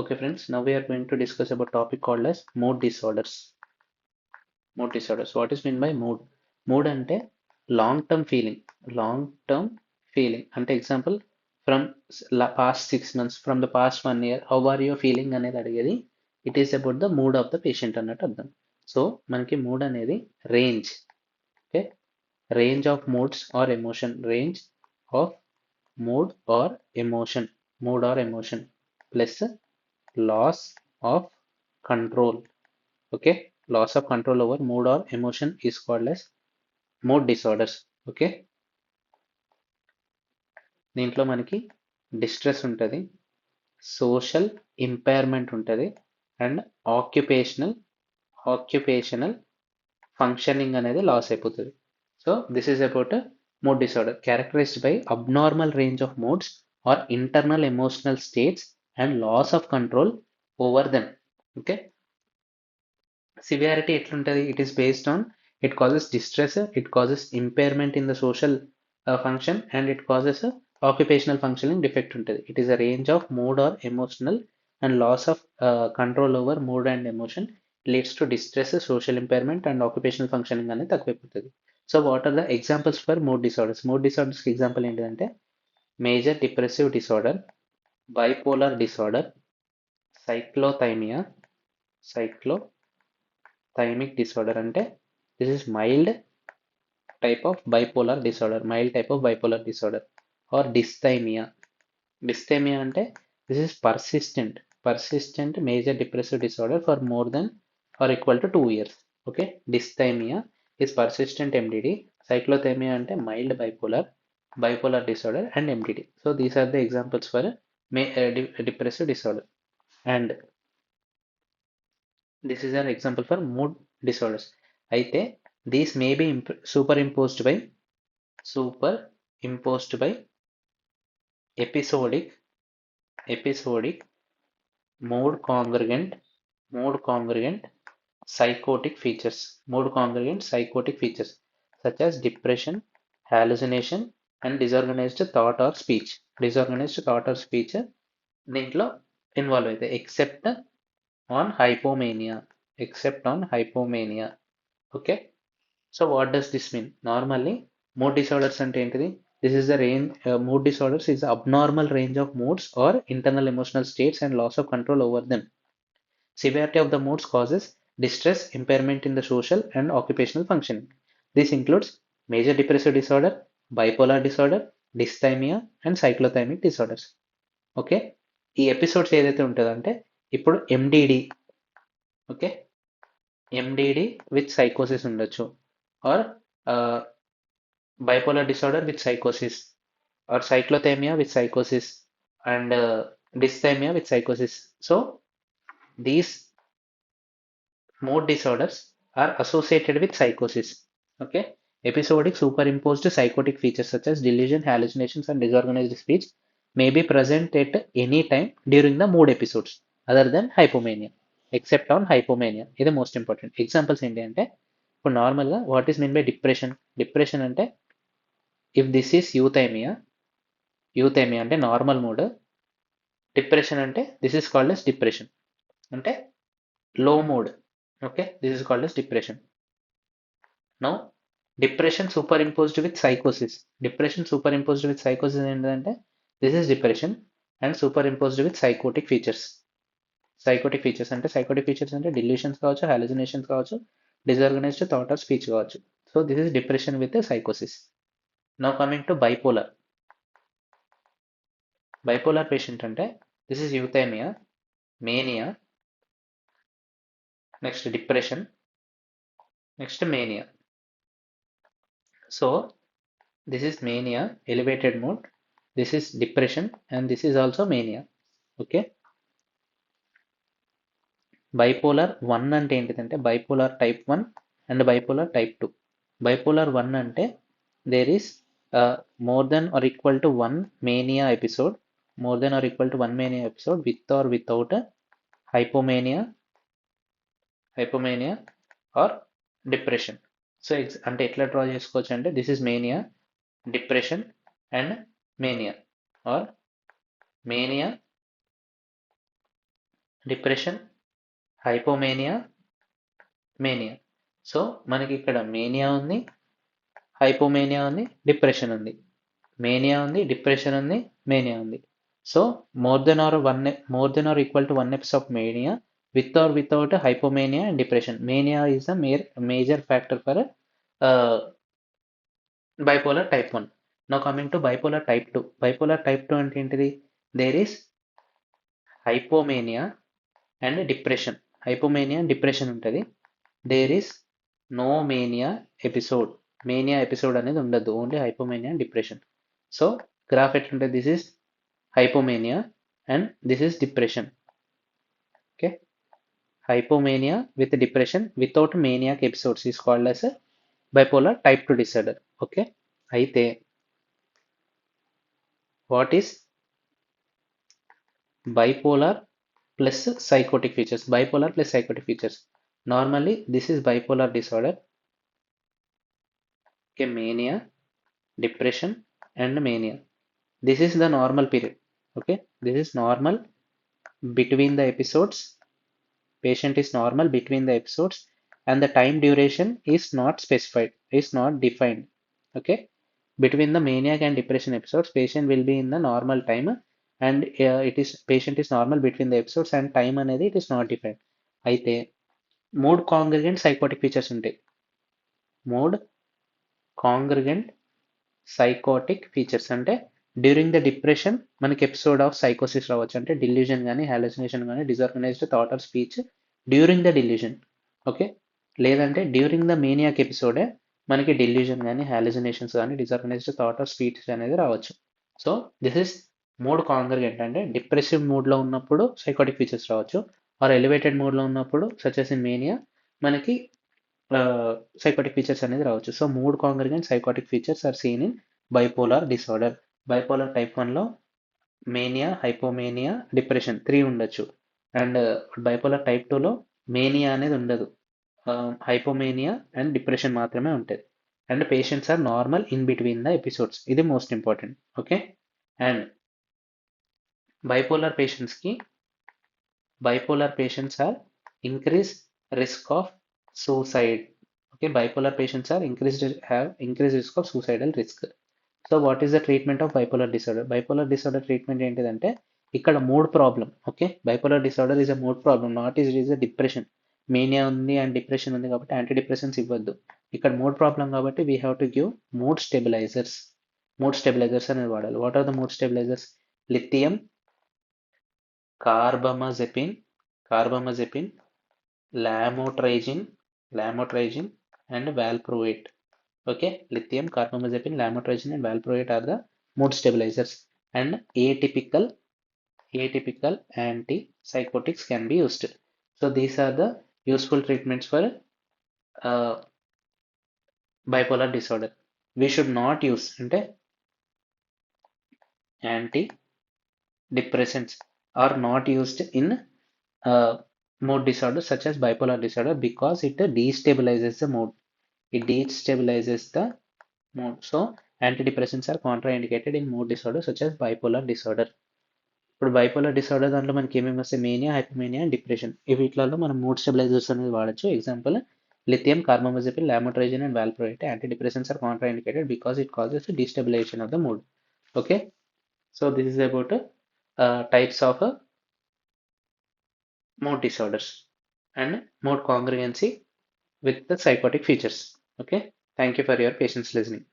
Okay, friends, now we are going to discuss about topic called as mood disorders. Mood disorders. What is meant by mood? Mood ante long term feeling. Long term feeling. Ante example from past 6 months, from the past 1 year, how are you feeling అనేది అడిగేది. It is about the mood of the patient అన్నట్టు అర్థం. So మనకి mood అనేది range. Okay, range of moods or emotion. Range of mood or emotion. Mood or emotion plus loss of control. Okay, loss of control over mood or emotion is called as mood disorders. Okay, దీంట్లో మనకి distress ఉంటుంది, social impairment ఉంటుంది and occupational functioning అనేది loss అయిపోతుంది. So this is about mood disorder characterised by abnormal range of moods or internal emotional states and loss of control over them. Okay, severity ఎట్లుంటుంది? It is based on it causes distress, it causes impairment in the social function and it causes occupational functioning defect ఉంటుంది. It is a range of mood or emotional and loss of control over mood and emotion leads to distress, social impairment and occupational functioning అనేది తక్కువైపోతుంది. So what are the examples for mood disorders? Mood డిసార్డర్స్కి example ఏంటిదంటే major depressive disorder, bipolar disorder, cyclothymia, cyclothymic disorder అంటే this is mild type of bipolar disorder, mild type of bipolar disorder, or dysthymia. Dysthymia ante this is persistent major depressive disorder for more than or equal to 2 years. Okay, dysthymia is persistent MDD. Cyclothymia ante mild bipolar disorder and MDD. So these are the examples for depressive disorder, and this is an example for mood disorders. అయితే these may be superimposed by episodic mood congruent psychotic features, such as depression, hallucination and disorganized thought or speech. దీంట్లో involve అవుతాయి except on hypomania. Okay, so what does this mean? Normally mood disorders ante ఏంటిది? This is the range, mood disorders is the abnormal range of moods or internal emotional states and loss of control over them. Severity of the moods causes distress, impairment in the social and occupational functioning. This includes major depressive disorder, bipolar disorder, dysthymia and cyclothymic disorders. Okay, ఈ episodes ఏదైతే ఉంటుందంటే ఇప్పుడు ఎండిడి, okay, ఎండిడి with సైకోసిస్ ఉండొచ్చు, are bipolar disorder with psychosis, or cyclothymia with psychosis, and dysthymia with psychosis. So these mood disorders are associated with psychosis. Okay, episodic superimposed psychotic features such as delusion, hallucinations and disorganized speech may be present at any time during the mood episodes other than hypomania, except on hypomania. ఇది most important. Examples ఏంటి అంటే ఇప్పుడు నార్మల్గా what is mean by depression అంటే if this is euthymia అంటే normal mood, depression అంటే this is called as depression అంటే low mood. Okay, this is called as depression. Now depression superimposed with సైకోసిస్ ఏంటంటే this is depression and superimposed with psychotic features అంటే delusions కావచ్చు, hallucinations కావచ్చు, disorganised thought or speech కావచ్చు. So this is depression with సైకోసిస్. Now coming to bipolar patient అంటే this is euthymia, mania, next depression, next mania. So this is mania, elevated mood, this is depression and this is also mania. Okay, bipolar 1 అంటే ఏంటిదంటే bipolar type 1 and bipolar type 2. bipolar 1 అంటే there is more than or equal to one mania episode with or without hypomania or depression. So అంటే ఎట్లా draw చేసుకోవచ్చు అంటే this is mania, depression and mania, or mania, depression, hypomania, mania. So మనకి ఇక్కడ mania ఉంది, హైపోమేనియా ఉంది, depression ఉంది. Mania ఉంది, డిప్రెషన్ ఉంది, మేనియా ఉంది. So more than or equal to one episode of mania with or without hypomania and depression. Mania is a major factor for bipolar type 1. Now coming to bipolar type 2. Bipolar type 2 అంటే ఏంటిది? There is hypomania and depression. Hypomania and depression ఉంటుంది. There is no mania episode. Mania episode అనేది ఉండదు. Only hypomania and depression. So graph ఎట్లుంటుంది? This is hypomania and this is depression. Okay, hypomania with depression without maniac episodes is called as a bipolar type 2 disorder. Okay, అయితే what is bipolar plus psychotic features? Bipolar plus psychotic features, normally this is bipolar disorder. Okay, mania, depression and mania, this is the normal period. Okay, this is normal between the episodes. Patient is normal between the episodes and the time duration is not specified, is not defined. Okay, between the maniac and depression episodes, patient will be in the normal time and it is patient is normal between the episodes and time అనేది it is not defined. అయితే mood congruent psychotic features ఉంటాయి. Mood congruent psychotic features అంటే during the depression మనకి episode of సైకోసిస్ రావచ్చు. అంటే delusion కానీ hallucination కానీ disorganised thought or speech during the delusion. Okay, లేదంటే డ్యూరింగ్ ద మేనియాక్ ఎపిసోడే మనకి డిల్యూజన్ కానీ హాలుసినేషన్స్ కానీ డిజార్గనైజ్డ్ థాట్ ఆర్ స్పీచ్ అనేది రావచ్చు. So this is mood congruent అంటే డిప్రెసివ్ మూడ్లో ఉన్నప్పుడు సైకోటిక్ ఫీచర్స్ రావచ్చు, ఆర్ ఎలివేటెడ్ మూడ్లో ఉన్నప్పుడు సచ్ ఇన్ మేనియా మనకి psychotic features అనేది రావచ్చు. So mood congruent psychotic features are seen in bipolar disorder. Bipolar type 1లో మేనియా, హైపోమేనియా, డిప్రెషన్ 3 ఉండొచ్చు. అండ్ బైపోలార్ టైప్ 2లో మేనియా అనేది ఉండదు, హైపోమేనియా అండ్ డిప్రెషన్ మాత్రమే ఉంటుంది. And patients are normal in between the episodes, ఇది most important. Okay, and bipolar patients are increase risk of suicide. Okay, bipolar patients are have increased risk of suicidal risk. So what is the treatment of bipolar disorder? Bipolar disorder treatment ఏంటిదంటే ఇక్కడ mood problem. Okay, bipolar disorder is a mood problem, not is a depression. Mania ఉంది and depression ఉంది కాబట్టి anti depressions ఇవ్వద్దు. ఇక్కడ mood problem కాబట్టి we have to give mood stabilisers. Mood stabilisers అనేది వాడాలి. What are the mood stabilisers? Lithium, carbamazepine, lamotrigine and valproate. Okay, lithium, carbamazepine, lamotrigine and valproate are the mood stabilizers. And atypical antipsychotics can be used. So these are the useful treatments for bipolar disorder. We should not use antidepressants are not used in mood disorder such as bipolar disorder because it destabilizes the mood. It destabilizes the mood. So antidepressants are contraindicated in mood disorder such as bipolar disorder. ఇప్పుడు bipolar disorder దాంట్లో మనకి ఏమేమి వస్తాయి? Mania, hypomania and depression. ఈ వీటిలలో మనం mood stabilisers అనేది వాడచ్చు. Example lithium, carbamazepine, lamotrigine and valproate. Antidepressants are contraindicated because it causes destabilization of the mood. Okay, so this is about types of mood disorders and mood congruency with the psychotic features. Okay, thank you for your patience listening.